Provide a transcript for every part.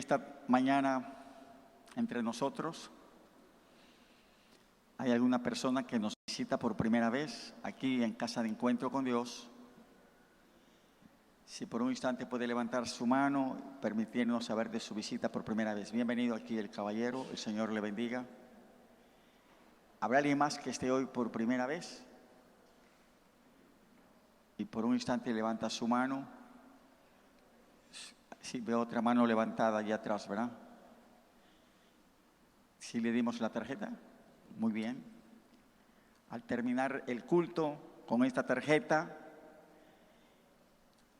esta mañana entre nosotros hay alguna persona que nos visita por primera vez aquí en Casa de Encuentro con Dios, si por un instante puede levantar su mano, permitirnos saber de su visita por primera vez. Bienvenido aquí el caballero, el Señor le bendiga. ¿Habrá alguien más que esté hoy por primera vez? Y por un instante levanta su mano. Sí, veo otra mano levantada allá atrás, ¿verdad? ¿Sí le dimos la tarjeta? Muy bien. Al terminar el culto con esta tarjeta,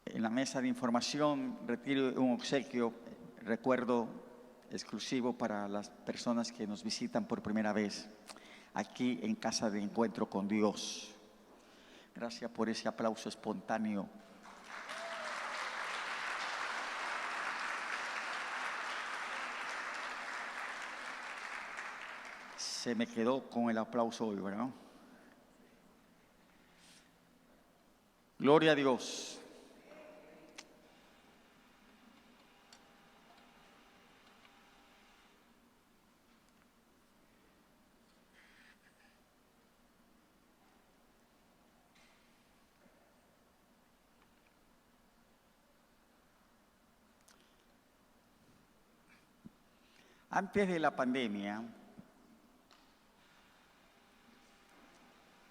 en la mesa de información retiro un obsequio, recuerdo exclusivo para las personas que nos visitan por primera vez aquí en Casa de Encuentro con Dios. Gracias por ese aplauso espontáneo. Se me quedó con el aplauso hoy, ¿verdad? Gloria a Dios. Antes de la pandemia,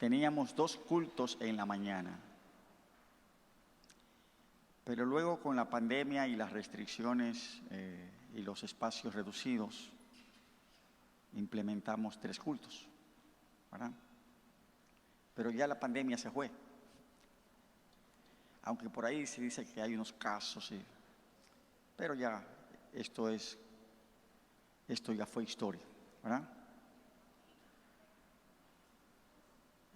teníamos 2 cultos en la mañana. Pero luego con la pandemia y las restricciones y los espacios reducidos, implementamos 3 cultos, ¿verdad? Pero ya la pandemia se fue. Aunque por ahí se dice que hay unos casos, sí. Pero ya esto ya fue historia, ¿verdad?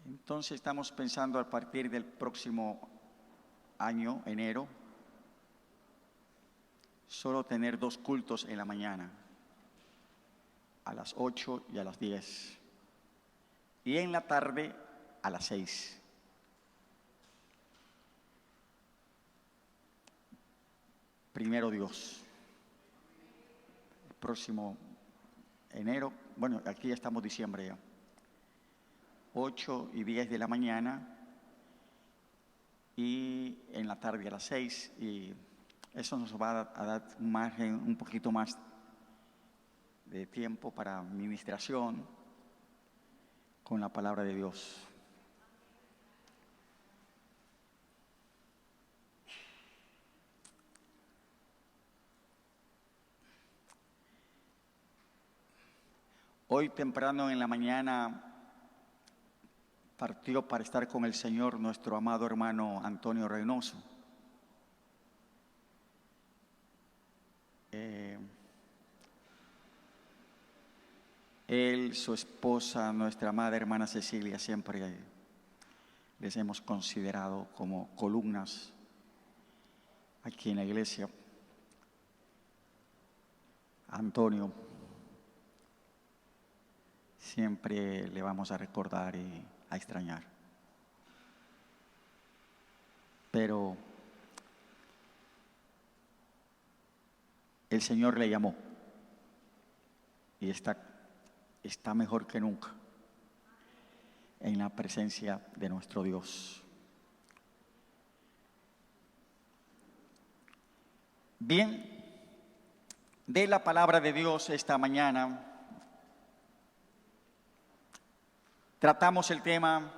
Entonces estamos pensando a partir del próximo año, enero, solo tener 2 cultos en la mañana, a las 8 y a las 10, y en la tarde a las 6. Primero Dios, el próximo enero, bueno, aquí ya estamos diciembre ya, 8 y 10 de la mañana y en la tarde a las 6, y eso nos va a dar un margen, un poquito más de tiempo para administración con la palabra de Dios. Hoy temprano en la mañana partió para estar con el Señor nuestro amado hermano Antonio Reynoso. Él, su esposa, nuestra amada hermana Cecilia, siempre les hemos considerado como columnas aquí en la iglesia. Antonio, siempre le vamos a recordar y a extrañar. Pero el Señor le llamó y está mejor que nunca en la presencia de nuestro Dios. Bien, de la palabra de Dios esta mañana tratamos el tema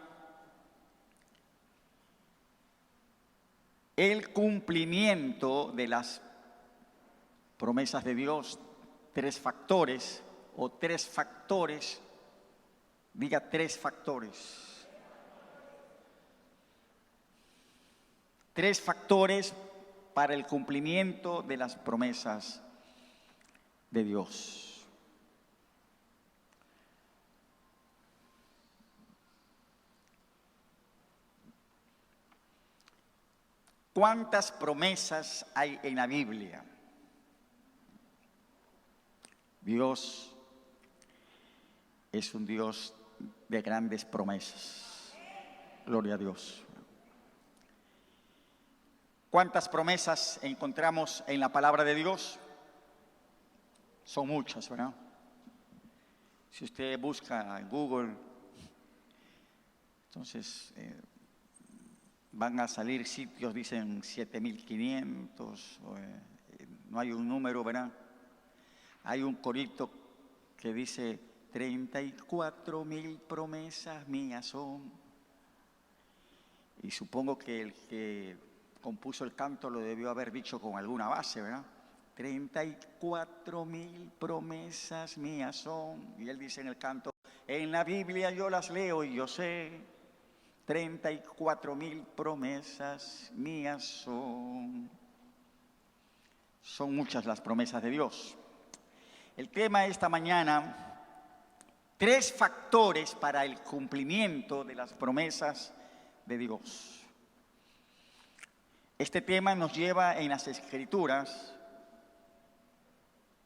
el cumplimiento de las promesas de Dios, 3 factores o 3 factores, diga 3 factores. 3 factores para el cumplimiento de las promesas de Dios. ¿Cuántas promesas hay en la Biblia? Dios es un Dios de grandes promesas. Gloria a Dios. ¿Cuántas promesas encontramos en la palabra de Dios? Son muchas, ¿verdad? Si usted busca en Google, entonces van a salir sitios, dicen 7.500, no hay un número, ¿verdad? Hay un corito que dice 34.000 promesas mías son. Y supongo que el que compuso el canto lo debió haber dicho con alguna base, ¿verdad? 34.000 promesas mías son. Y él dice en el canto, en la Biblia yo las leo y yo sé, 34.000 promesas mías son. Son muchas las promesas de Dios. El tema de esta mañana, 3 factores para el cumplimiento de las promesas de Dios. Este tema nos lleva en las Escrituras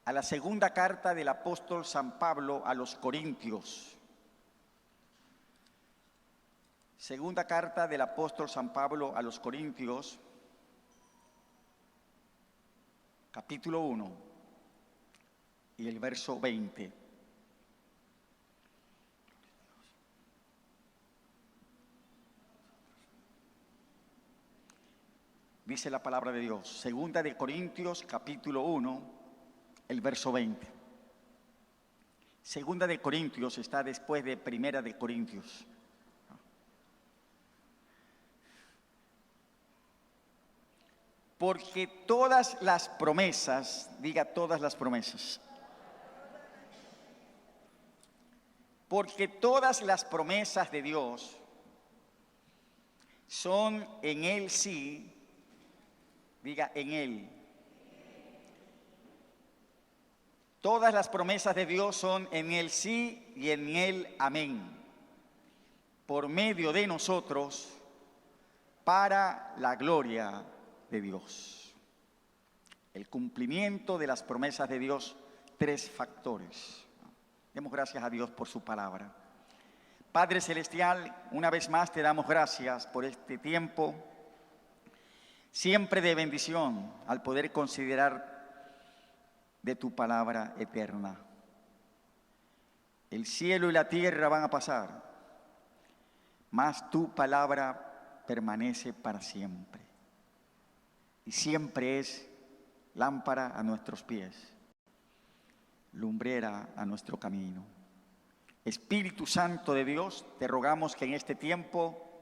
a la segunda carta del apóstol San Pablo a los Corintios. Segunda carta del apóstol San Pablo a los Corintios, capítulo 1 y el verso 20. Dice la palabra de Dios, segunda de Corintios, capítulo 1, el verso 20. Segunda de Corintios está después de Primera de Corintios. Porque todas las promesas, diga todas las promesas. Porque todas las promesas de Dios son en Él sí, diga en Él. Todas las promesas de Dios son en Él sí y en Él amén. Por medio de nosotros, para la gloria de Dios. El cumplimiento de las promesas de Dios, 3 factores. Demos gracias a Dios por su palabra. Padre Celestial, una vez más te damos gracias por este tiempo, siempre de bendición, al poder considerar de tu palabra eterna. El cielo y la tierra van a pasar, mas tu palabra permanece para siempre. Y siempre es lámpara a nuestros pies, lumbrera a nuestro camino. Espíritu Santo de Dios, te rogamos que en este tiempo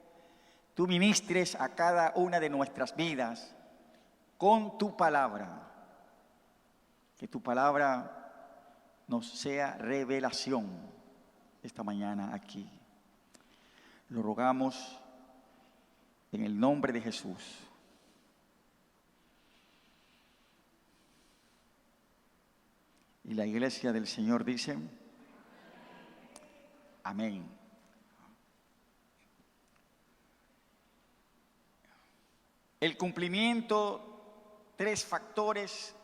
tú ministres a cada una de nuestras vidas con tu palabra. Que tu palabra nos sea revelación esta mañana aquí. Lo rogamos en el nombre de Jesús. Y la iglesia del Señor dice, amén. El cumplimiento, 3 factores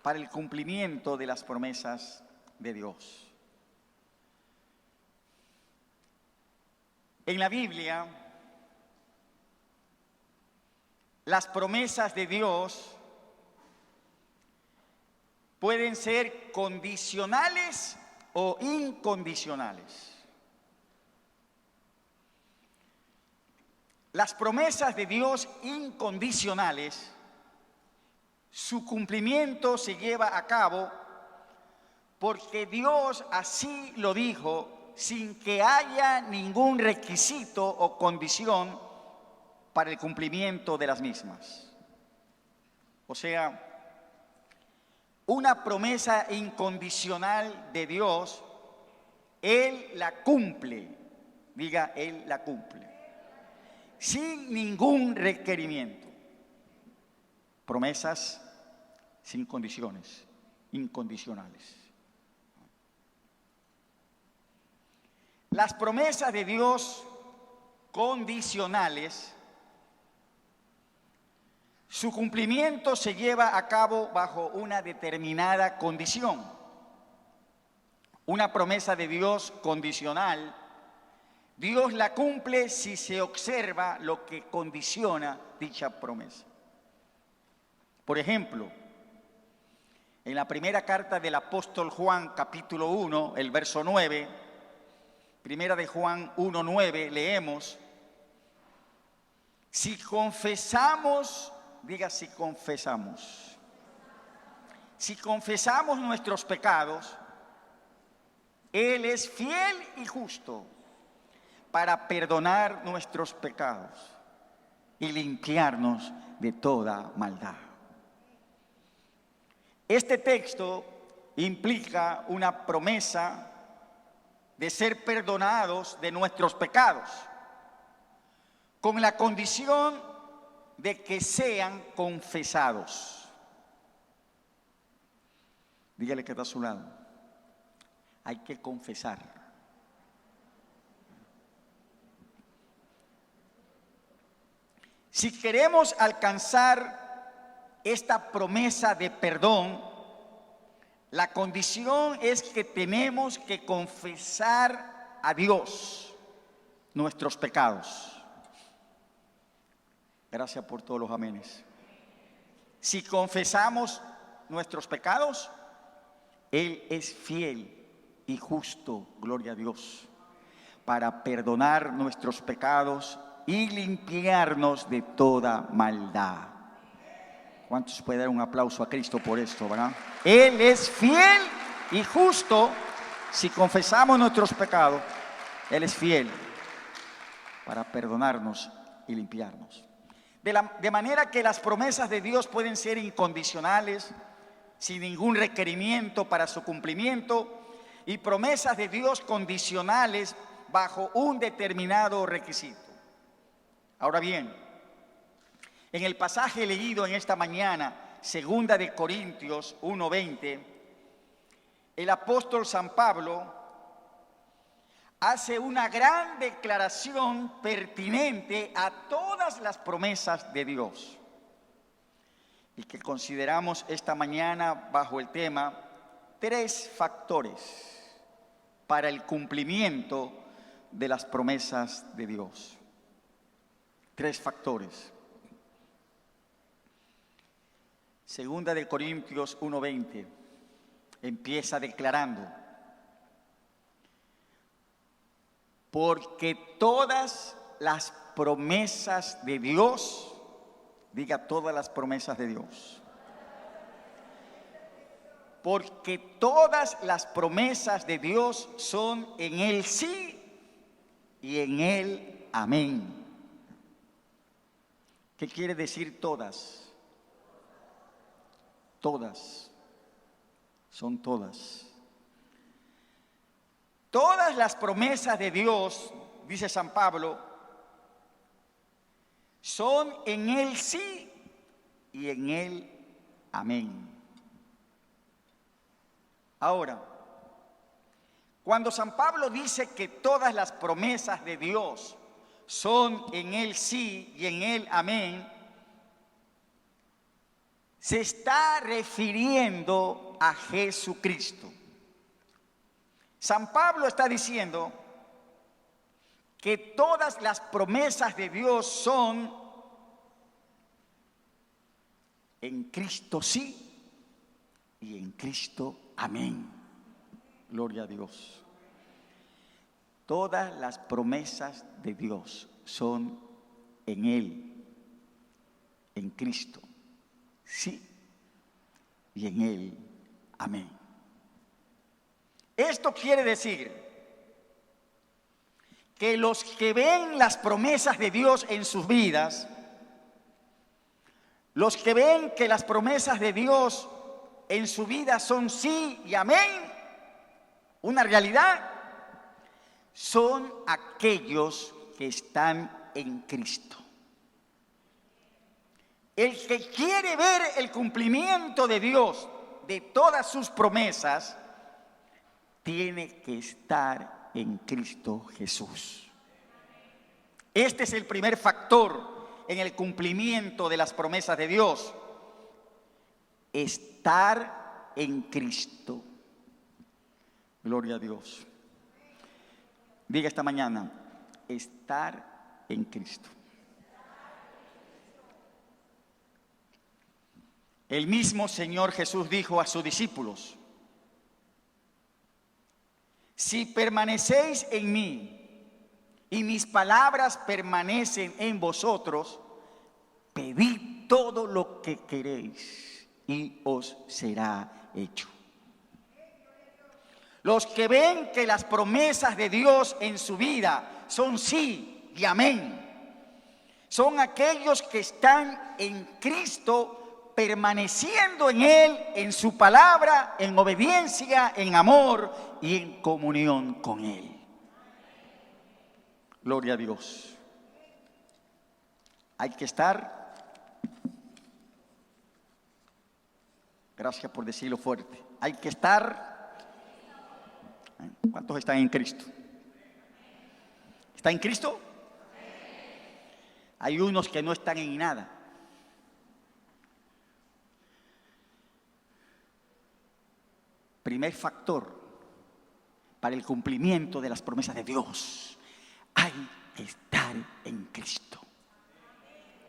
para el cumplimiento de las promesas de Dios. En la Biblia, las promesas de Dios pueden ser condicionales o incondicionales. Las promesas de Dios incondicionales, su cumplimiento se lleva a cabo porque Dios así lo dijo sin que haya ningún requisito o condición para el cumplimiento de las mismas. O sea, una promesa incondicional de Dios, Él la cumple. Diga, Él la cumple. Sin ningún requerimiento. Promesas sin condiciones, incondicionales. Las promesas de Dios condicionales, su cumplimiento se lleva a cabo bajo una determinada condición. Una promesa de Dios condicional, Dios la cumple si se observa lo que condiciona dicha promesa. Por ejemplo, En la primera carta del apóstol Juan, capítulo 1, el verso 9, primera de Juan 1:9, leemos: si confesamos, diga si confesamos nuestros pecados, Él es fiel y justo para perdonar nuestros pecados y limpiarnos de toda maldad. Este texto implica una promesa de ser perdonados de nuestros pecados, con la condición de que sean confesados. Dígale que está a su lado. Hay que confesar. Si queremos alcanzar esta promesa de perdón, la condición es que tenemos que confesar a Dios nuestros pecados. Gracias por todos los amenes. Si confesamos nuestros pecados, Él es fiel y justo, gloria a Dios, para perdonar nuestros pecados y limpiarnos de toda maldad. ¿Cuántos pueden dar un aplauso a Cristo por esto, verdad? Él es fiel y justo. Si confesamos nuestros pecados, Él es fiel para perdonarnos y limpiarnos. De manera que las promesas de Dios pueden ser incondicionales, sin ningún requerimiento para su cumplimiento, y promesas de Dios condicionales bajo un determinado requisito. Ahora bien, en el pasaje leído en esta mañana, 2 de Corintios 1:20, el apóstol San Pablo hace una gran declaración pertinente a todas las promesas de Dios, y que consideramos esta mañana bajo el tema 3 factores para el cumplimiento de las promesas de Dios. 3 factores. 2 de Corintios 1:20 empieza declarando: porque todas las promesas de Dios, diga todas las promesas de Dios, porque todas las promesas de Dios son en Él sí y en Él amén. ¿Qué quiere decir todas? Todas, son todas. Todas las promesas de Dios, dice San Pablo, son en Él sí y en Él amén. Ahora, cuando San Pablo dice que todas las promesas de Dios son en Él sí y en Él amén, se está refiriendo a Jesucristo. San Pablo está diciendo que todas las promesas de Dios son en Cristo sí y en Cristo amén. Gloria a Dios. Todas las promesas de Dios son en Él, en Cristo sí y en Él amén. Esto quiere decir que los que ven las promesas de Dios en sus vidas, los que ven que las promesas de Dios en su vida son sí y amén, una realidad, son aquellos que están en Cristo. El que quiere ver el cumplimiento de Dios de todas sus promesas, tiene que estar en Cristo Jesús. Este es el primer factor en el cumplimiento de las promesas de Dios. Estar en Cristo. Gloria a Dios. Diga esta mañana, estar en Cristo. El mismo Señor Jesús dijo a sus discípulos: si permanecéis en mí y mis palabras permanecen en vosotros, pedid todo lo que queréis y os será hecho. Los que ven que las promesas de Dios en su vida son sí y amén, son aquellos que están en Cristo, permaneciendo en Él, en su palabra, en obediencia, en amor y en comunión con Él. Gloria a Dios. Hay que estar, gracias por decirlo fuerte, hay que estar. ¿Cuántos están en Cristo? ¿Está en Cristo? Hay unos que no están en nada. Primer factor para el cumplimiento de las promesas de Dios: hay que estar en Cristo.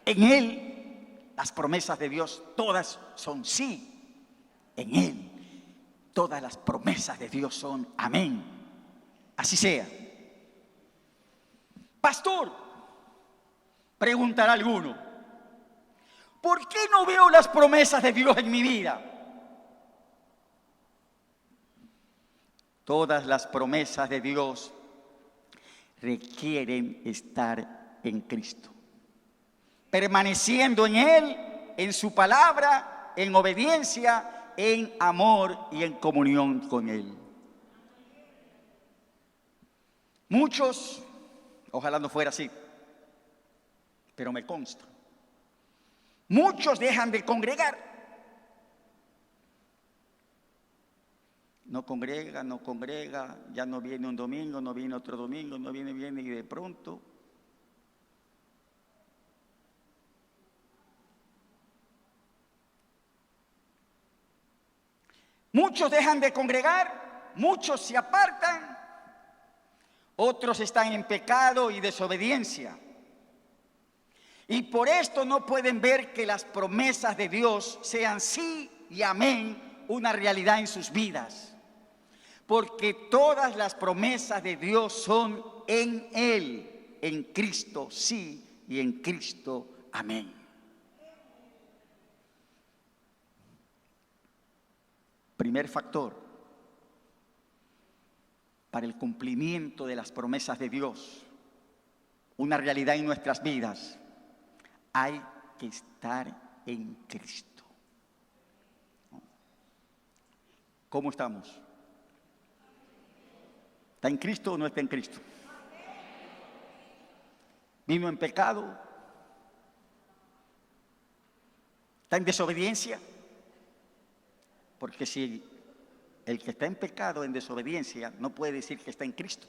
En Él las promesas de Dios todas son sí. En Él todas las promesas de Dios son amén. Así sea. Pastor, preguntará alguno, ¿por qué no veo las promesas de Dios en mi vida? Todas las promesas de Dios requieren estar en Cristo, permaneciendo en Él, en su palabra, en obediencia, en amor y en comunión con Él. Muchos, ojalá no fuera así, pero me consta, muchos dejan de congregar. No congrega, ya no viene un domingo, no viene otro domingo, no viene y de pronto muchos dejan de congregar, muchos se apartan, otros están en pecado y desobediencia. Y por esto no pueden ver que las promesas de Dios sean sí y amén, una realidad en sus vidas. Porque todas las promesas de Dios son en Él, en Cristo sí y en Cristo amén. Primer factor para el cumplimiento de las promesas de Dios, una realidad en nuestras vidas: hay que estar en Cristo. ¿Cómo estamos? ¿Está en Cristo o no está en Cristo? ¿Vino en pecado? ¿Está en desobediencia? Porque si el que está en pecado, en desobediencia, no puede decir que está en Cristo.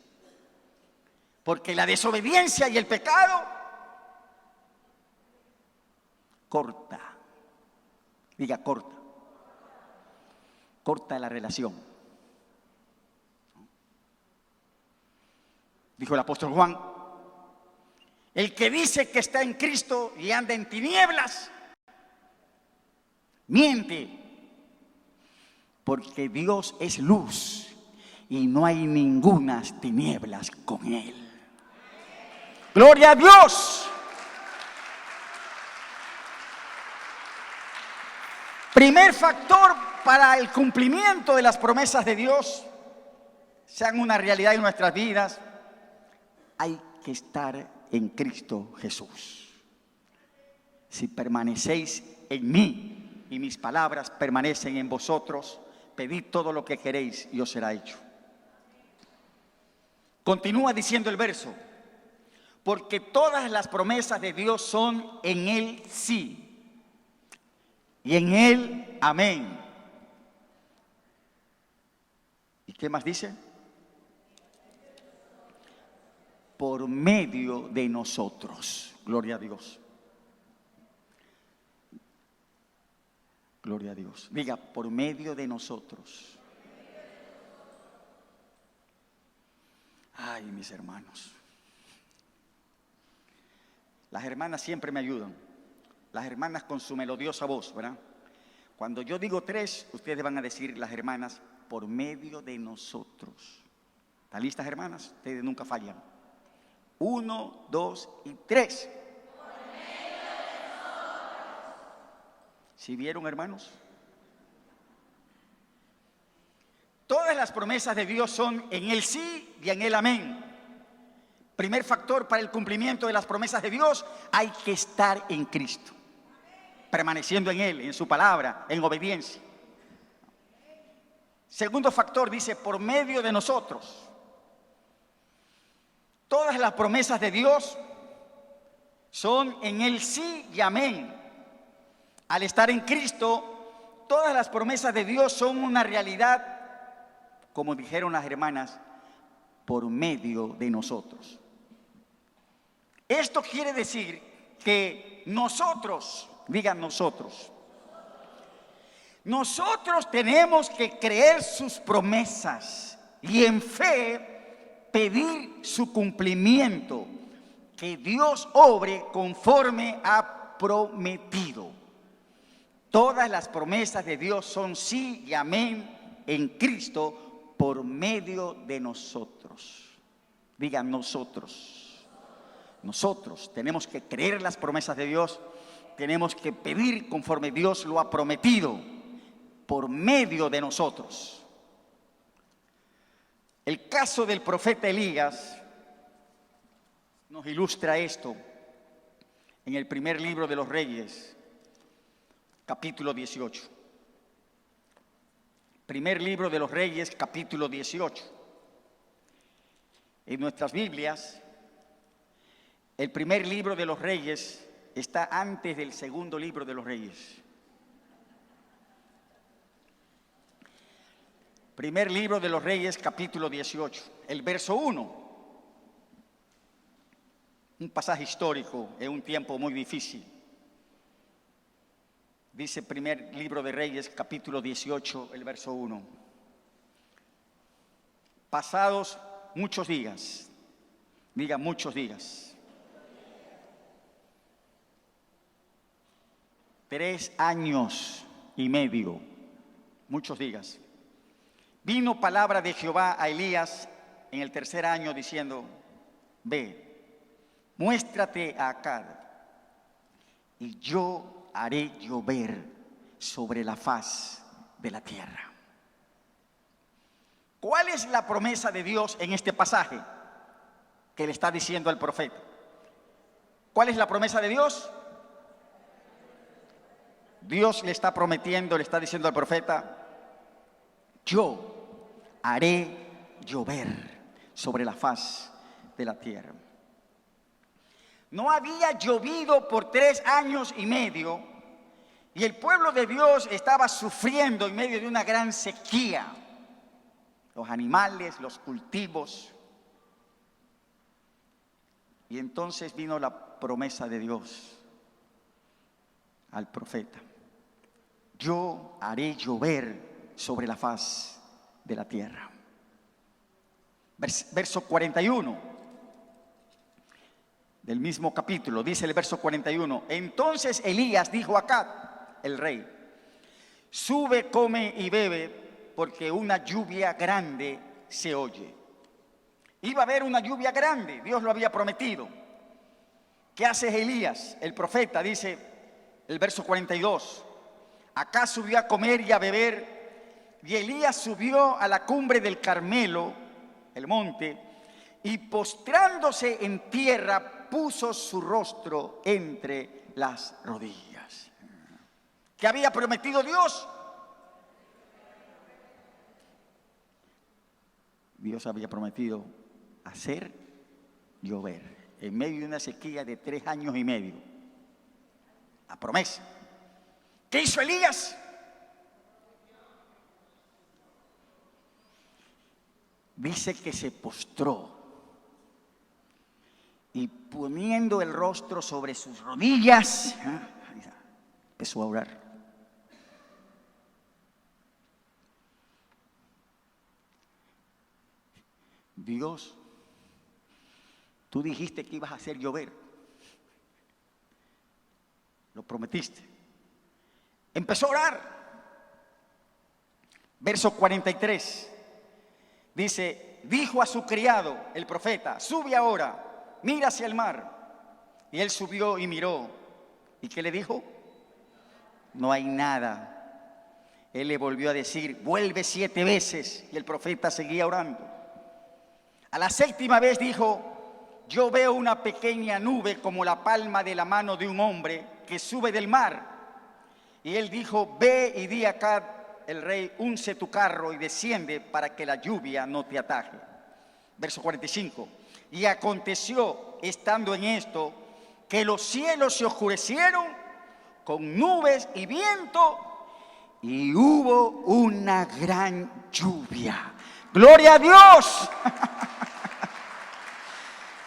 Porque la desobediencia y el pecado corta, diga corta la relación. Dijo el apóstol Juan: el que dice que está en Cristo y anda en tinieblas, miente, porque Dios es luz y no hay ningunas tinieblas con Él. ¡Gloria a Dios! Primer factor para el cumplimiento de las promesas de Dios, sean una realidad en nuestras vidas: hay que estar en Cristo Jesús. Si permanecéis en mí y mis palabras permanecen en vosotros, pedid todo lo que queréis y os será hecho. Continúa diciendo el verso: porque todas las promesas de Dios son en Él sí y en Él amén. ¿Y qué más dice? Por medio de nosotros. Gloria a Dios. Gloria a Dios. Diga, por medio de nosotros. Ay, mis hermanos. Las hermanas siempre me ayudan. Las hermanas con su melodiosa voz, ¿verdad? Cuando yo digo 3, ustedes van a decir, las hermanas, por medio de nosotros. ¿Están listas, hermanas? Ustedes nunca fallan. 1, 2 y 3. ¿Sí vieron, hermanos? Todas las promesas de Dios son en el sí y en el amén. Primer factor para el cumplimiento de las promesas de Dios: hay que estar en Cristo, permaneciendo en Él, en su palabra, en obediencia. Segundo factor, dice, por medio de nosotros. Todas las promesas de Dios son en el sí y amén. Al estar en Cristo, todas las promesas de Dios son una realidad, como dijeron las hermanas, por medio de nosotros. Esto quiere decir que nosotros, digan nosotros tenemos que creer sus promesas y en fe pedir su cumplimiento, que Dios obre conforme ha prometido. Todas las promesas de Dios son sí y amén en Cristo por medio de nosotros. Digan nosotros. Nosotros tenemos que creer las promesas de Dios, tenemos que pedir conforme Dios lo ha prometido por medio de nosotros. El caso del profeta Elías nos ilustra esto en el primer libro de los Reyes, capítulo 18. Primer libro de los Reyes, capítulo 18. En nuestras Biblias, el primer libro de los Reyes está antes del segundo libro de los Reyes. Primer libro de los Reyes, capítulo 18, el verso 1. Un pasaje histórico en un tiempo muy difícil. Dice primer libro de Reyes, capítulo 18, el verso 1. Pasados muchos días, diga muchos días, 3 años y medio, muchos días, vino palabra de Jehová a Elías en el 3er año diciendo: ve, muéstrate a Acab, y yo haré llover sobre la faz de la tierra. ¿Cuál es la promesa de Dios en este pasaje que le está diciendo al profeta? ¿Cuál es la promesa de Dios? Dios le está prometiendo, le está diciendo al profeta: yo haré llover sobre la faz de la tierra. No había llovido por 3 años y medio y el pueblo de Dios estaba sufriendo en medio de una gran sequía. Los animales, los cultivos. Y entonces vino la promesa de Dios al profeta: yo haré llover sobre la faz de la tierra. Verso 41 del mismo capítulo, dice el verso 41. Entonces Elías dijo a Acab, el rey: sube, come y bebe, porque una lluvia grande se oye. Iba a haber una lluvia grande, Dios lo había prometido. ¿Qué hace Elías, el profeta? Dice el verso 42. Acá subió a comer y a beber, y Elías subió a la cumbre del Carmelo, el monte, y postrándose en tierra, puso su rostro entre las rodillas. ¿Qué había prometido Dios? Dios había prometido hacer llover en medio de una sequía de 3 años y medio. La promesa. ¿Qué hizo Elías? Dice que se postró y poniendo el rostro sobre sus rodillas, empezó a orar. Dios, tú dijiste que ibas a hacer llover. Lo prometiste. Empezó a orar. Verso 43. Dice, dijo a su criado, el profeta, sube ahora, mira hacia el mar. Y él subió y miró. ¿Y qué le dijo? No hay nada. Él le volvió a decir, vuelve 7 veces. Y el profeta seguía orando. A la 7ª vez dijo, yo veo una pequeña nube como la palma de la mano de un hombre que sube del mar. Y él dijo, ve y di acá el rey, unce tu carro y desciende para que la lluvia no te ataje. Verso 45. Y aconteció, estando en esto, que los cielos se oscurecieron con nubes y viento, y hubo una gran lluvia. ¡Gloria a Dios!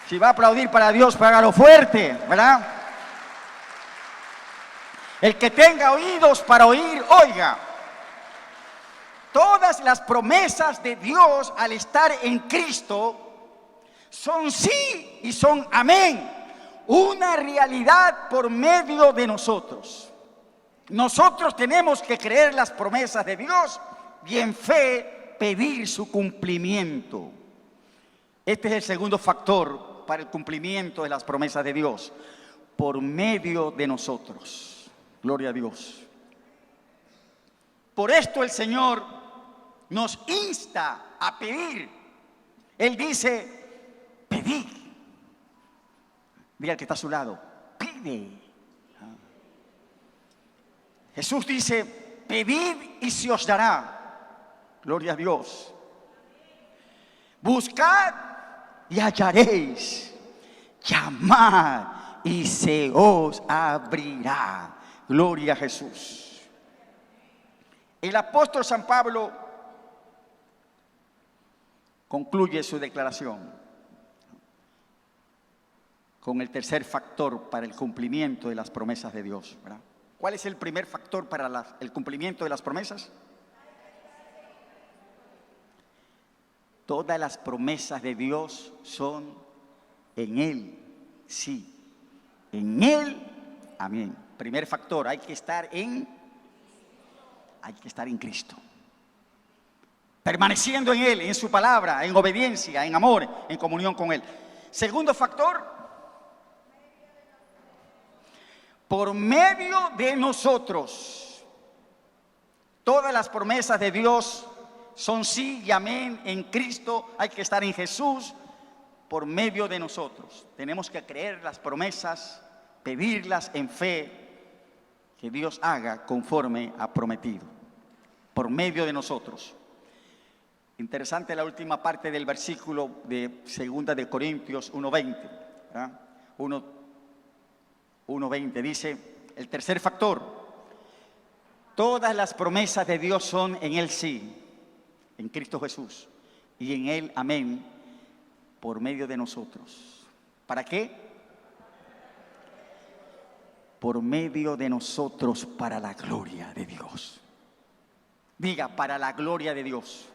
Si va a aplaudir para Dios, hágalo fuerte, ¿verdad? El que tenga oídos para oír, oiga. Todas las promesas de Dios al estar en Cristo son sí y son amén. Una realidad por medio de nosotros. Nosotros tenemos que creer las promesas de Dios y en fe pedir su cumplimiento. Este es el segundo factor para el cumplimiento de las promesas de Dios, por medio de nosotros. Gloria a Dios. Por esto el Señor nos insta a pedir. Él dice, pedid. Mira al que está a su lado, pide. Jesús dice, pedid y se os dará. Gloria a Dios. Buscad y hallaréis. Llamad y se os abrirá. Gloria a Jesús. El apóstol San Pablo concluye su declaración con el tercer factor para el cumplimiento de las promesas de Dios, ¿verdad? ¿Cuál es el primer factor para el cumplimiento de las promesas? Todas las promesas de Dios son en Él, sí. En Él, amén. Primer factor, hay que estar en Cristo. Permaneciendo en Él, en su palabra, en obediencia, en amor, en comunión con Él. Segundo factor, por medio de nosotros. Todas las promesas de Dios son sí y amén en Cristo. Hay que estar en Jesús por medio de nosotros. Tenemos que creer las promesas, pedirlas en fe, que Dios haga conforme ha prometido, por medio de nosotros. Interesante la última parte del versículo de 2 de Corintios 1:20, ¿verdad? 1:20 dice, el tercer factor, todas las promesas de Dios son en Él sí, en Cristo Jesús, y en Él amén, por medio de nosotros. ¿Para qué? Por medio de nosotros, para la gloria de Dios. Diga, para la gloria de Dios.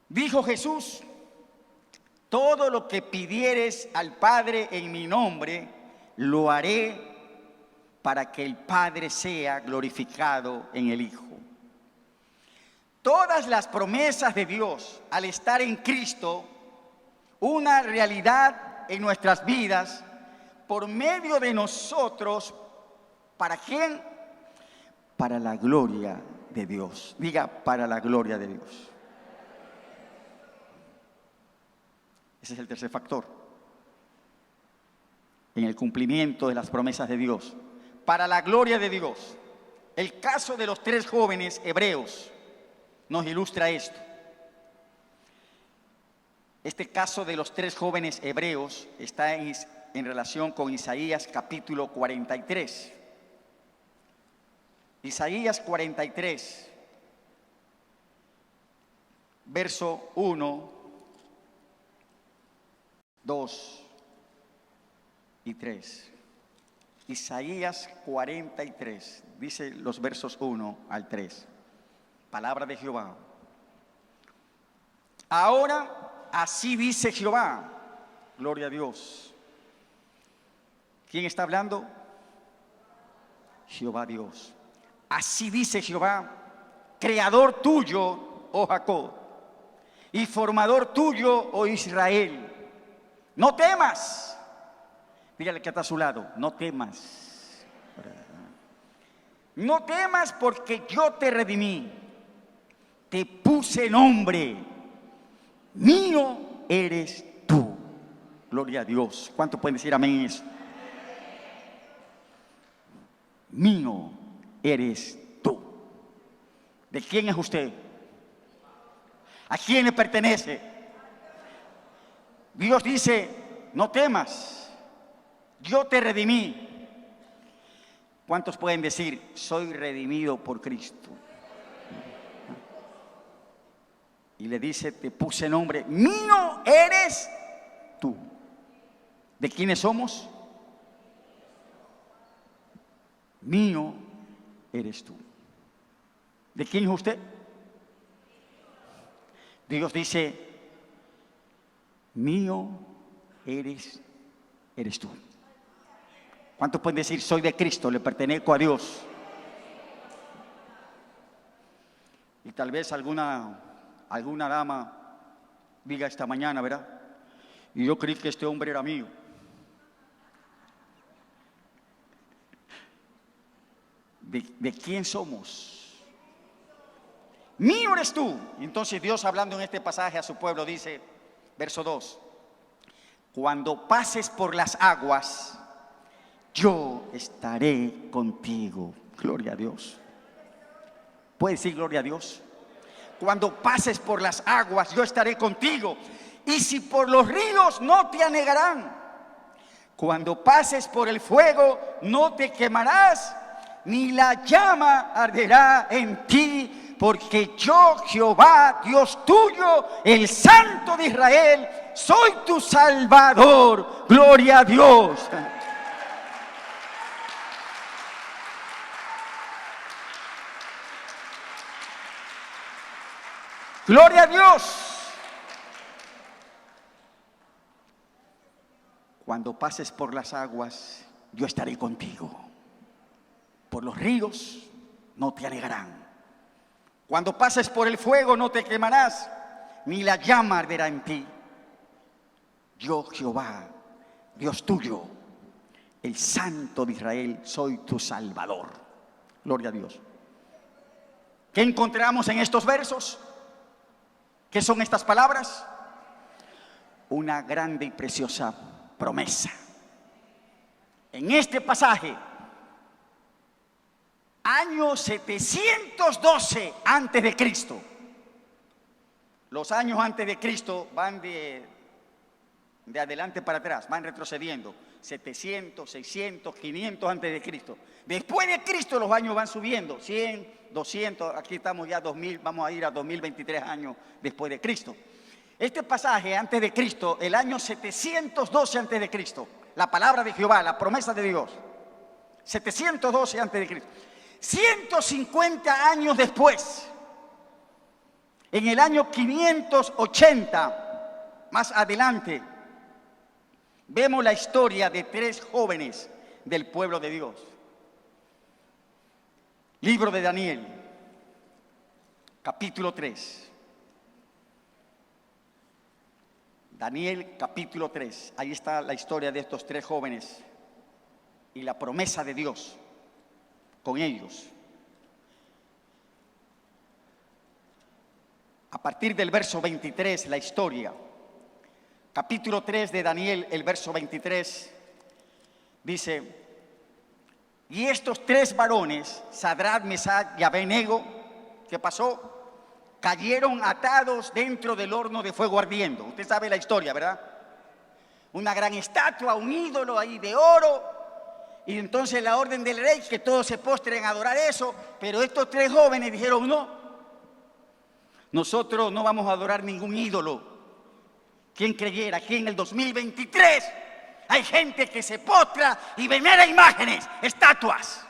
Dijo Jesús, todo lo que pidieres al Padre en mi nombre, lo haré para que el Padre sea glorificado en el Hijo. Todas las promesas de Dios, al estar en Cristo, una realidad en nuestras vidas, por medio de nosotros, ¿para quién? Para la gloria de Dios. Diga, para la gloria de Dios. Ese es el tercer factor en el cumplimiento de las promesas de Dios. Para la gloria de Dios. El caso de los 3 jóvenes hebreos nos ilustra esto. Este caso de los 3 jóvenes hebreos está en relación con Isaías capítulo 43. Isaías 43, verso 1, 2 y 3. Isaías 43, dice los versos 1 al 3. Palabra de Jehová. Ahora, así dice Jehová. Gloria a Dios. ¿Quién está hablando? Jehová Dios. Así dice Jehová, creador tuyo, oh Jacob, y formador tuyo, oh Israel. No temas. Mírale que está a su lado. No temas. No temas porque yo te redimí. Te puse nombre. Mío eres tú. Gloria a Dios. ¿Cuántos pueden decir amén? Eso. Mío eres tú. ¿De quién es usted? ¿A quién le pertenece? Dios dice, no temas, yo te redimí. ¿Cuántos pueden decir, soy redimido por Cristo? Y le dice, te puse nombre, mío eres tú. ¿De quiénes somos? Mío eres tú. ¿De quién es usted? Dios dice, mío eres tú. ¿Cuántos pueden decir, soy de Cristo, le pertenezco a Dios? Y tal vez alguna dama diga esta mañana, ¿verdad? Y yo creí que este hombre era mío. ¿De quién somos? Mío eres tú. Y entonces Dios, hablando en este pasaje a su pueblo, dice, verso 2, cuando pases por las aguas, yo estaré contigo. Gloria a Dios. ¿Puede decir gloria a Dios? Cuando pases por las aguas, yo estaré contigo. Y si por los ríos, no te anegarán. Cuando pases por el fuego, no te quemarás, ni la llama arderá en ti. Porque yo, Jehová, Dios tuyo, el Santo de Israel, soy tu Salvador. Gloria a Dios. Gloria a Dios. Cuando pases por las aguas, yo estaré contigo. Por los ríos, no te anegarán. Cuando pases por el fuego no te quemarás, ni la llama arderá en ti. Yo, Jehová, Dios tuyo, el Santo de Israel, soy tu Salvador. Gloria a Dios. ¿Qué encontramos en estos versos? ¿Qué son estas palabras? Una grande y preciosa promesa. En este pasaje, año 712 antes de Cristo. Los años antes de Cristo van de adelante para atrás, van retrocediendo. 700, 600, 500 antes de Cristo. Después de Cristo los años van subiendo, 100, 200, aquí estamos ya 2000, vamos a ir a 2023 años después de Cristo. Este pasaje antes de Cristo, el año 712 antes de Cristo, la palabra de Jehová, la promesa de Dios, 712 antes de Cristo. 150 años después, en el año 580, más adelante, vemos la historia de 3 jóvenes del pueblo de Dios. Libro de Daniel, capítulo 3. Daniel, capítulo 3. Ahí está la historia de estos 3 jóvenes y la promesa de Dios con ellos. A partir del verso 23, la historia. Capítulo 3 de Daniel, el verso 23, dice: y estos 3 varones, Sadrach, Mesach y Abednego, ¿qué pasó? Cayeron atados dentro del horno de fuego ardiendo. Usted sabe la historia, ¿verdad? Una gran estatua, un ídolo ahí de oro. Y entonces la orden del rey, que todos se postren a adorar eso. Pero estos 3 jóvenes dijeron: no, nosotros no vamos a adorar ningún ídolo. ¿Quién creyera que en el 2023 hay gente que se postra y venera imágenes, estatuas?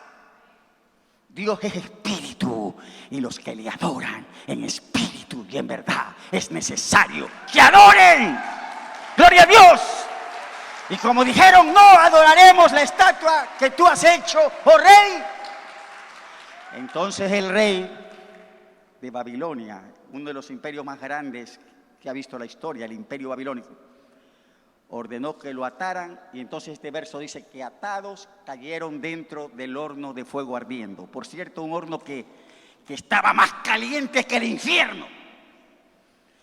Dios es espíritu, y los que le adoran en espíritu y en verdad es necesario que adoren. ¡Gloria a Dios! Y como dijeron: no adoraremos la estatua que tú has hecho, oh rey, Entonces el rey de Babilonia, uno de los imperios más grandes que ha visto la historia, el imperio babilónico, ordenó que lo ataran, y entonces este verso dice que atados cayeron dentro del horno de fuego ardiendo. Por cierto, un horno que estaba más caliente que el infierno,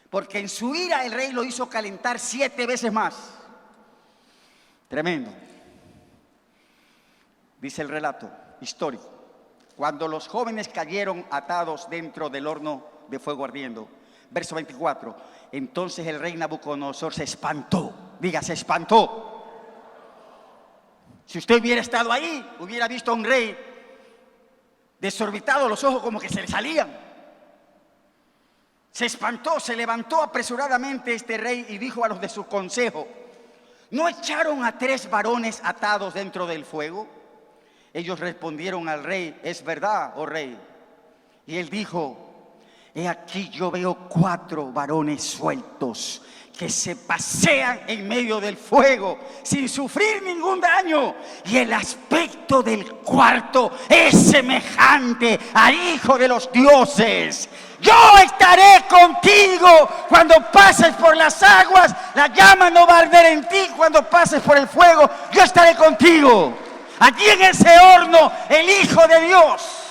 porque en su ira el rey lo hizo calentar 7 veces más. Tremendo. Dice el relato histórico: cuando los jóvenes cayeron atados dentro del horno de fuego ardiendo, verso 24, entonces el rey Nabucodonosor se espantó. Diga, se espantó. Si usted hubiera estado ahí, hubiera visto a un rey desorbitado, los ojos como que se le salían. Se espantó, se levantó apresuradamente este rey y dijo a los de su consejo: ¿no echaron a 3 varones atados dentro del fuego? Ellos respondieron al rey: es verdad, oh rey. Y él dijo: he aquí yo veo 4 varones sueltos que se pasean en medio del fuego sin sufrir ningún daño, y el aspecto del cuarto es semejante al Hijo de los dioses. Yo estaré contigo cuando pases por las aguas, la llama no va a arder en ti. Cuando pases por el fuego, yo estaré contigo. Allí en ese horno, el Hijo de Dios.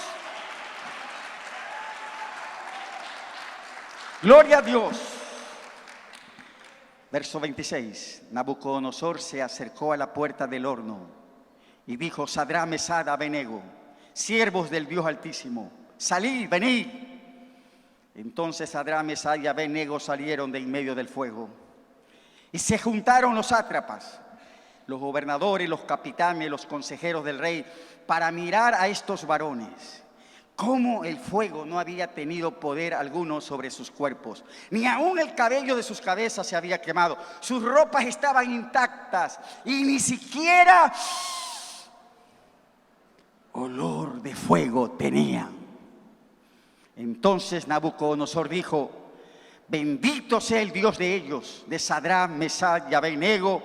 Gloria a Dios. Verso 26. Nabucodonosor se acercó a la puerta del horno y dijo: Sadrach, Mesach, Abed-nego, siervos del Dios Altísimo, salid, venid. Entonces Sadrach, Mesach y Abed-nego salieron de en medio del fuego. Y se juntaron los sátrapas, los gobernadores, los capitanes, los consejeros del rey, para mirar a estos varones. Cómo el fuego no había tenido poder alguno sobre sus cuerpos, ni aún el cabello de sus cabezas se había quemado. Sus ropas estaban intactas y ni siquiera olor de fuego tenían. Entonces Nabucodonosor dijo: bendito sea el Dios de ellos, de Sadrach, Mesach y Abed-nego,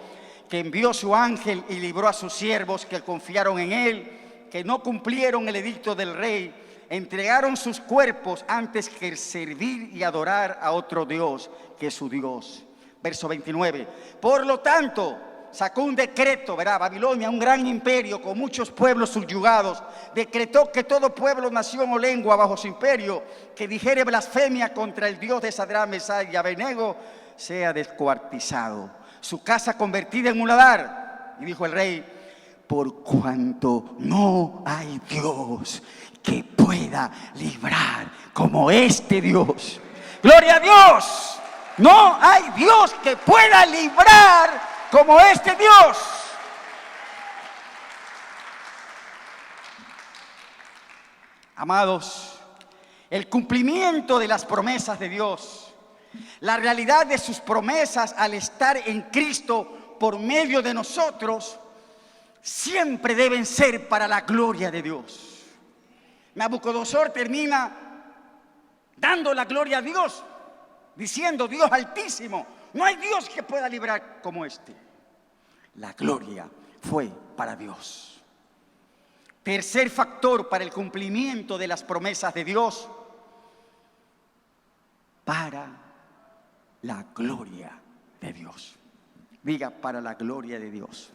que envió su ángel y libró a sus siervos que confiaron en él, que no cumplieron el edicto del rey, entregaron sus cuerpos antes que servir y adorar a otro Dios que su Dios. Verso 29. Por lo tanto, sacó un decreto, verá, Babilonia, un gran imperio con muchos pueblos subyugados, decretó que todo pueblo, nación o lengua bajo su imperio que dijere blasfemia contra el Dios de Sadrach, Mesach y Abed-nego sea descuartizado, su casa convertida en muladar. Y dijo el rey: por cuanto no hay Dios que pueda librar como este Dios. ¡Gloria a Dios! No hay Dios que pueda librar como este Dios. Amados, el cumplimiento de las promesas de Dios, la realidad de sus promesas al estar en Cristo por medio de nosotros, siempre deben ser para la gloria de Dios. Nabucodonosor termina dando la gloria a Dios, diciendo: Dios Altísimo, no hay Dios que pueda librar como este. La gloria fue para Dios. Tercer factor para el cumplimiento de las promesas de Dios: para la gloria de Dios. Diga: para la gloria de Dios.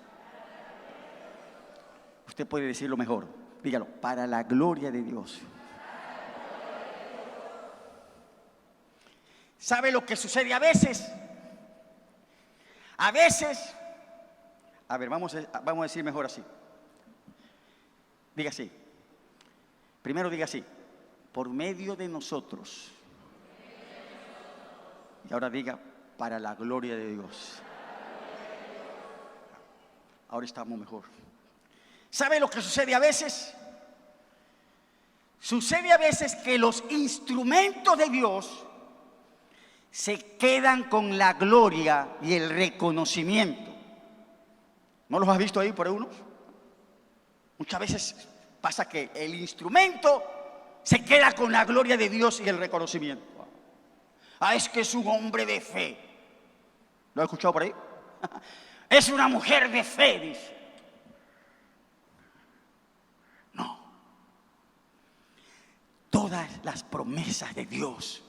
Usted puede decirlo mejor. Dígalo: para la gloria de Dios. ¿Sabe lo que sucede a veces? A veces, a ver, vamos a decir mejor así. Diga así. Primero diga así: por medio de nosotros. Y ahora diga: para la gloria de Dios. Ahora estamos mejor. ¿Sabe lo que sucede a veces? Sucede a veces que los instrumentos de Dios se quedan con la gloria y el reconocimiento. ¿No los has visto ahí por unos? Muchas veces pasa que el instrumento se queda con la gloria de Dios y el reconocimiento. Ah, es que es un hombre de fe. ¿Lo has escuchado por ahí? Es una mujer de fe, dice. No. las promesas de Dios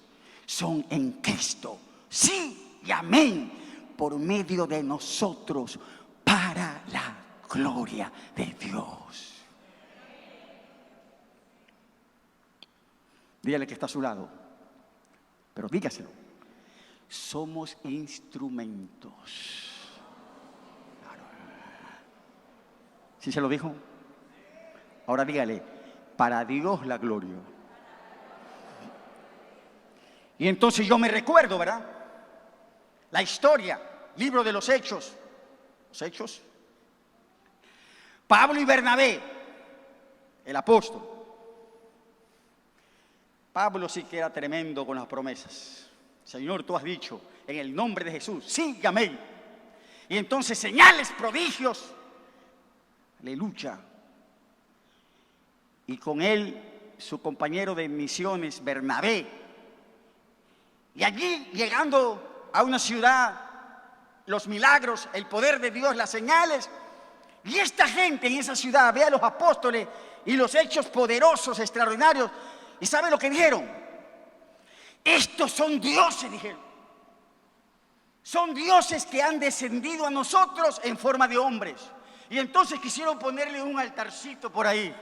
son en Cristo, sí y amén, por medio de nosotros, para la gloria de Dios. Dígale que está a su lado, pero dígaselo. Somos instrumentos. ¿Sí se lo dijo? Ahora dígale, para Dios la gloria. Y entonces yo me recuerdo, ¿verdad? La historia, libro de los Hechos. Los Hechos. Pablo y Bernabé, el apóstol. Pablo sí que era tremendo con las promesas. Señor, tú has dicho, en el nombre de Jesús, sí y amén. Y entonces señales, prodigios. Aleluya. Y con él, su compañero de misiones, Bernabé. Y allí, llegando a una ciudad, los milagros, el poder de Dios, las señales. Y esta gente en esa ciudad ve a los apóstoles y los hechos poderosos, extraordinarios. ¿Y sabe lo que dijeron? Estos son dioses, dijeron. Son dioses que han descendido a nosotros en forma de hombres. Y entonces quisieron ponerle un altarcito por ahí.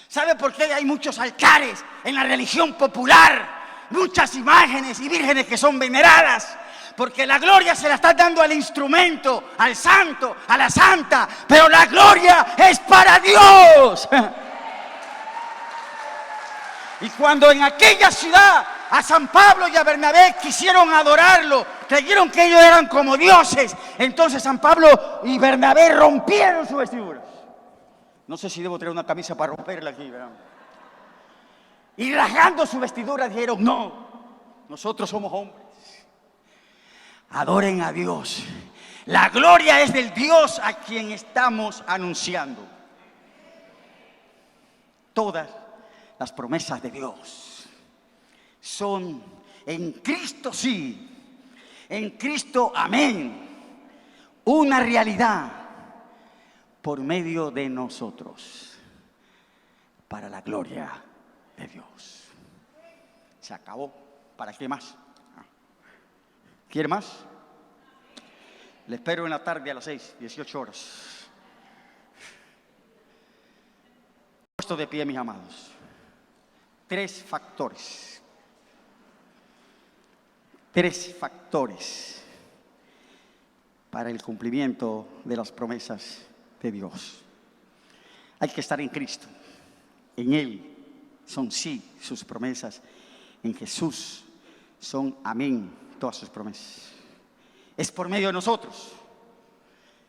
¿Sabe por qué hay muchos altares en la religión popular? Muchas imágenes y vírgenes que son veneradas. Porque la gloria se la está dando al instrumento, al santo, a la santa. Pero la gloria es para Dios. Y cuando en aquella ciudad a San Pablo y a Bernabé quisieron adorarlo, creyeron que ellos eran como dioses, entonces San Pablo y Bernabé rompieron sus vestiduras. No sé si debo traer una camisa para romperla aquí, ¿verdad? Y rasgando su vestidura dijeron, no, nosotros somos hombres. Adoren a Dios. La gloria es del Dios a quien estamos anunciando. Todas las promesas de Dios son en Cristo sí, en Cristo amén, una realidad por medio de nosotros, para la gloria de Dios. Se acabó. ¿Para qué más? ¿Quiere más? Le espero en la tarde a las 6, 18 horas. Puesto de pie, mis amados. 3 factores. 3 factores para el cumplimiento de las promesas de Dios. Hay que estar en Cristo. En Él son sí sus promesas. En Jesús son amén todas sus promesas. Es por medio de nosotros.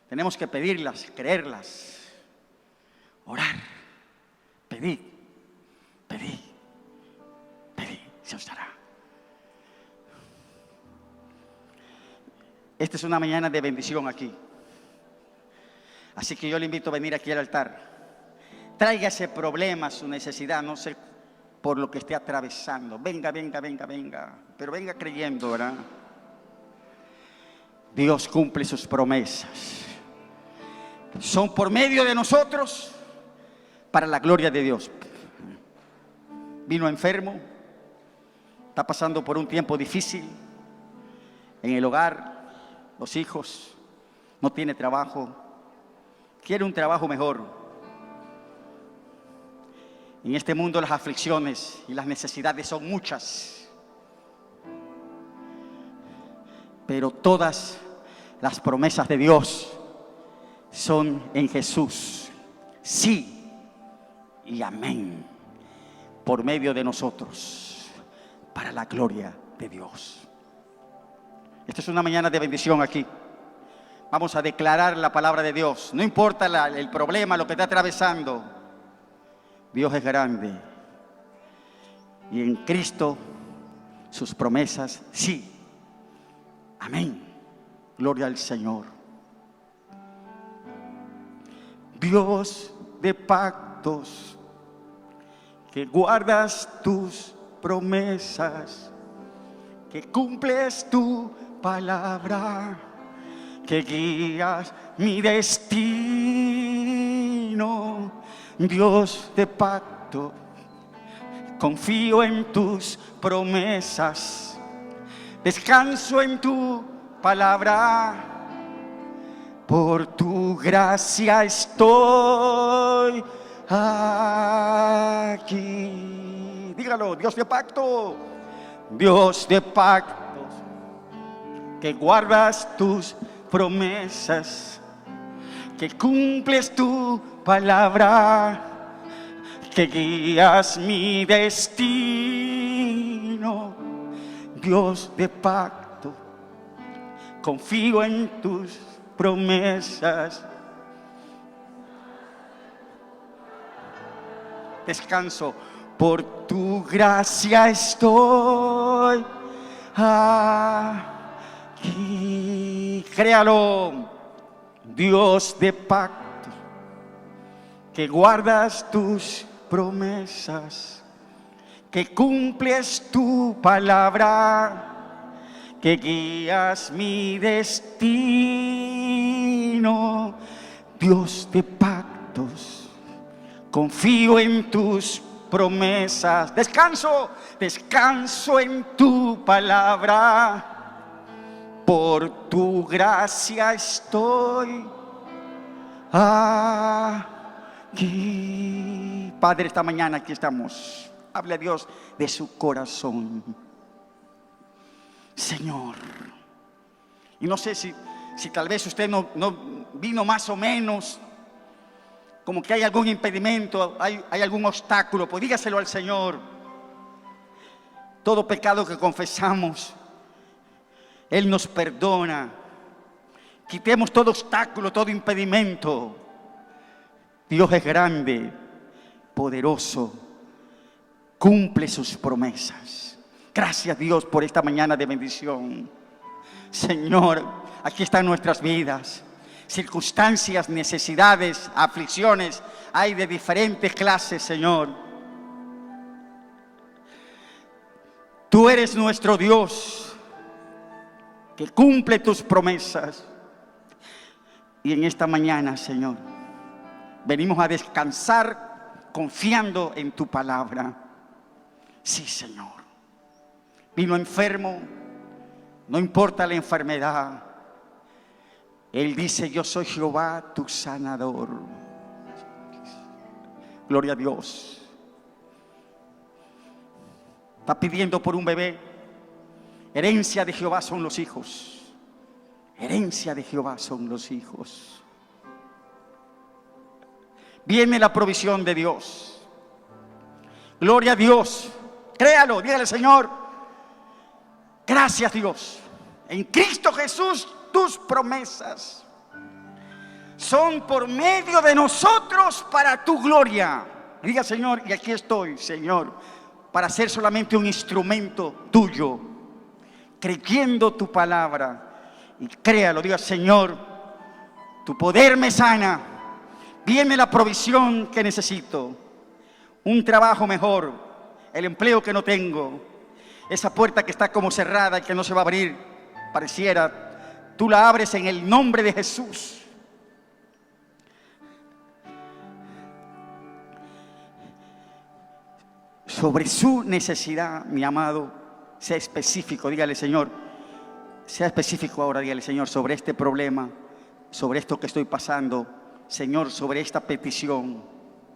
Tenemos que pedirlas, creerlas, orar, pedir, pedir. Se os dará. Esta es una mañana de bendición aquí. Así que yo le invito a venir aquí al altar. Traiga ese problema, su necesidad, no sé por lo que esté atravesando. Venga. Pero venga creyendo, ¿verdad? Dios cumple sus promesas. Son por medio de nosotros para la gloria de Dios. Vino enfermo. Está pasando por un tiempo difícil en el hogar, los hijos, no tiene trabajo, quiere un trabajo mejor. En este mundo las aflicciones y las necesidades son muchas, pero todas las promesas de Dios son en Jesús, sí y amén, por medio de nosotros, para la gloria de Dios. Esta es una mañana de bendición aquí. Vamos a declarar la palabra de Dios. No importa el problema, lo que está atravesando. Dios es grande. Y en Cristo sus promesas, sí. Amén. Gloria al Señor. Dios de pactos, que guardas tus promesas, que cumples tu palabra, que guías mi destino. Dios de pacto, confío en tus promesas, descanso en tu palabra, por tu gracia estoy aquí. Dígalo, Dios de pacto, Dios de pactos, que guardas tus promesas, que cumples tu palabra, que guías mi destino. Dios de pacto, confío en tus promesas, descanso, por tu gracia estoy aquí. Créalo, Dios de pacto, que guardas tus promesas, que cumples tu palabra, que guías mi destino. Dios de pactos, confío en tus promesas, descanso en tu palabra, por tu gracia estoy aquí. Padre, esta mañana aquí estamos. Hable a Dios de su corazón, Señor. Y no sé si tal vez usted no vino más o menos, como que hay algún impedimento, hay algún obstáculo, pues dígaselo al Señor. Todo pecado que confesamos, Él nos perdona. Quitemos todo obstáculo, todo impedimento. Dios es grande, poderoso, cumple sus promesas. Gracias, Dios, por esta mañana de bendición. Señor, aquí están nuestras vidas. Circunstancias, necesidades, aflicciones, hay de diferentes clases, Señor. Tú eres nuestro Dios, que cumple tus promesas. Y en esta mañana, Señor, venimos a descansar confiando en tu palabra. Sí, Señor. Vino enfermo, no importa la enfermedad. Él dice, yo soy Jehová, tu sanador. Gloria a Dios. Está pidiendo por un bebé. Herencia de Jehová son los hijos. Herencia de Jehová son los hijos. Viene la provisión de Dios. Gloria a Dios. Créalo, dígale, Señor, gracias, Dios. En Cristo Jesús tus promesas son por medio de nosotros para tu gloria. Diga, Señor, y aquí estoy, Señor, para ser solamente un instrumento tuyo, creyendo tu palabra. Y créalo, diga, Señor, tu poder me sana. Viene la provisión que necesito, un trabajo mejor, el empleo que no tengo, esa puerta que está como cerrada y que no se va a abrir, pareciera, tú la abres en el nombre de Jesús. Sobre su necesidad, mi amado, sea específico, dígale, Señor, sea específico ahora, dígale, Señor, sobre este problema, sobre esto que estoy pasando, Señor, sobre esta petición,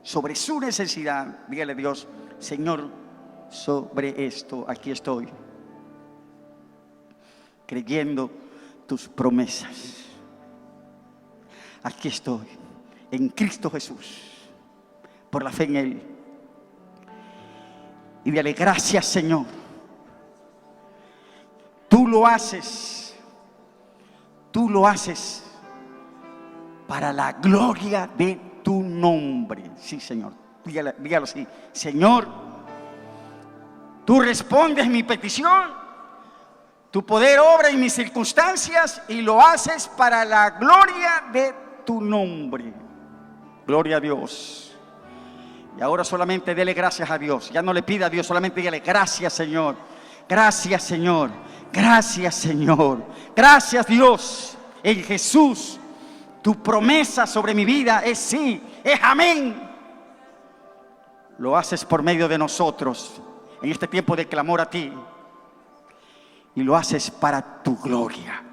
sobre su necesidad, dígale, Dios, Señor, sobre esto, aquí estoy, creyendo tus promesas. Aquí estoy, en Cristo Jesús, por la fe en Él. Y dale, gracias, Señor. Tú lo haces para la gloria de tu nombre. Sí, Señor, dígalo así, Señor, tú respondes mi petición, tu poder obra en mis circunstancias y lo haces para la gloria de tu nombre. Gloria a Dios. Y ahora solamente dele gracias a Dios. Ya no le pida a Dios, solamente dígale gracias, Señor. Gracias, Señor. Gracias, Señor. Gracias, Dios. En Jesús, tu promesa sobre mi vida es sí, es amén. lo haces por medio de nosotros en este tiempo de clamor a ti, y lo haces para tu gloria.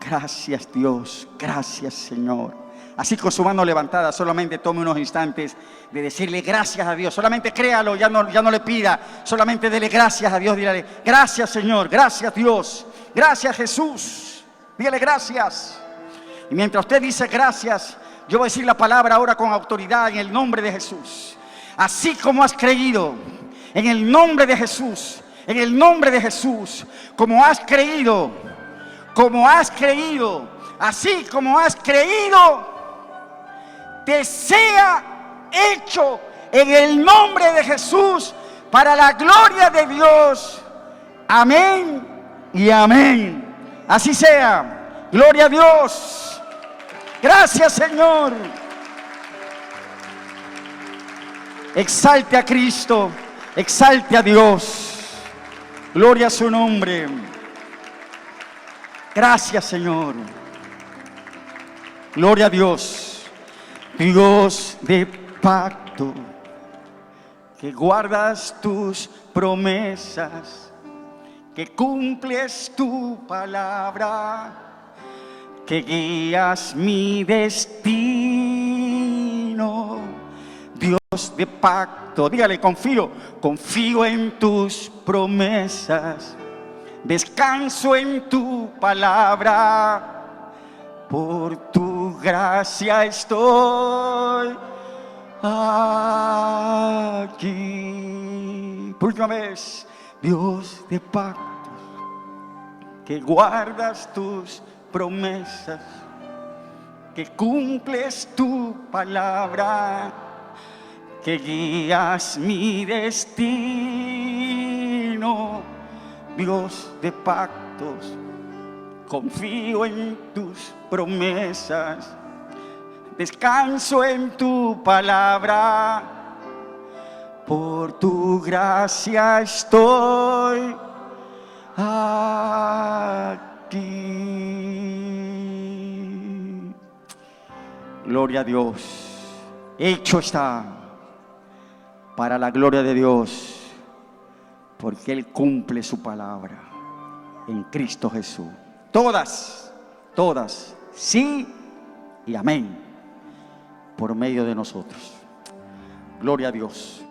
Gracias, Dios, gracias, Señor. Así, con su mano levantada, solamente tome unos instantes de decirle gracias a Dios. Solamente créalo, ya no le pida, solamente dele gracias a Dios. Dígale: gracias, Señor, gracias, Dios, gracias, Jesús. Dígale gracias. Y mientras usted dice gracias, yo voy a decir la palabra ahora con autoridad en el nombre de Jesús. Así como has creído, en el nombre de Jesús, en el nombre de Jesús, como has creído, así como has creído, te sea hecho en el nombre de Jesús, para la gloria de Dios. Amén y amén. Así sea. Gloria a Dios. Gracias, Señor. Exalte a Cristo, exalte a Dios. Gloria a su nombre. Gracias, Señor. Gloria a Dios. Dios de pacto, que guardas tus promesas, que cumples tu palabra, que guías mi destino. Dios de pacto, dígale: confío en tus promesas, descanso en tu palabra. Por tu gracia estoy aquí. Por última vez. Dios de pactos, que guardas tus promesas, que cumples tu palabra, que guías mi destino. Dios de pactos, confío en tus promesas, descanso en tu palabra. Por tu gracia estoy aquí. Gloria a Dios. Hecho está, para la gloria de Dios, porque Él cumple su palabra en Cristo Jesús. Todas, sí y amén, por medio de nosotros. Gloria a Dios.